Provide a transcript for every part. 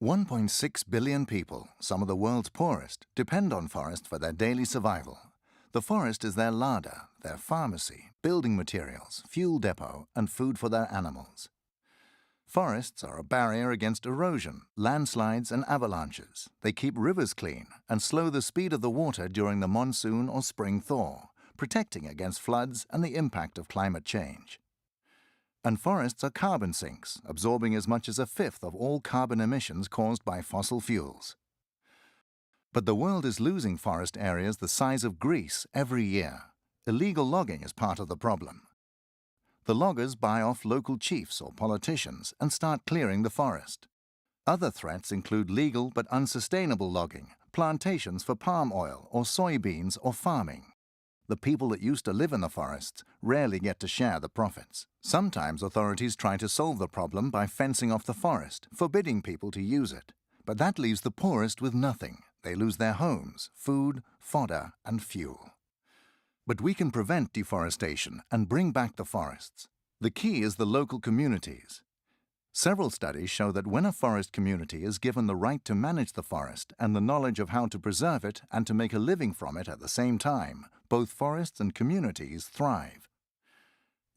1.6 billion people, some of the world's poorest, depend on forest for their daily survival. The forest is their larder, their pharmacy, building materials, fuel depot, and food for their animals. Forests are a barrier against erosion, landslides, and avalanches. They keep rivers clean and slow the speed of the water during the monsoon or spring thaw, protecting against floods and the impact of climate change. And forests are carbon sinks, absorbing as much as a fifth of all carbon emissions caused by fossil fuels. But the world is losing forest areas the size of Greece every year. Illegal logging is part of the problem. The loggers buy off local chiefs or politicians and start clearing the forest. Other threats include legal but unsustainable logging, plantations for palm oil or soybeans or farming. The people that used to live in the forests rarely get to share the profits. Sometimes authorities try to solve the problem by fencing off the forest, forbidding people to use it. But that leaves the poorest with nothing. They lose their homes, food, fodder, and fuel. But we can prevent deforestation and bring back the forests. The key is the local communities. Several studies show that when a forest community is given the right to manage the forest and the knowledge of how to preserve it and to make a living from it at the same time, both forests and communities thrive.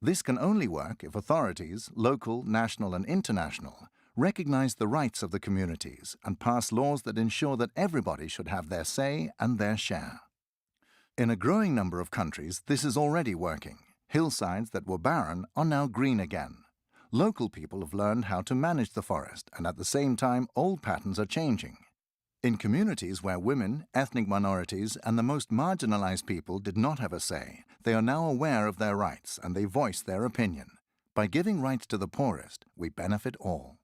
This can only work if authorities, local, national, and international, recognize the rights of the communities and pass laws that ensure that everybody should have their say and their share. In a growing number of countries, this is already working. Hillsides that were barren are now green again. Local people have learned how to manage the forest, and at the same time, old patterns are changing. In communities where women, ethnic minorities, and the most marginalized people did not have a say, they are now aware of their rights and they voice their opinion. By giving rights to the poorest, we benefit all.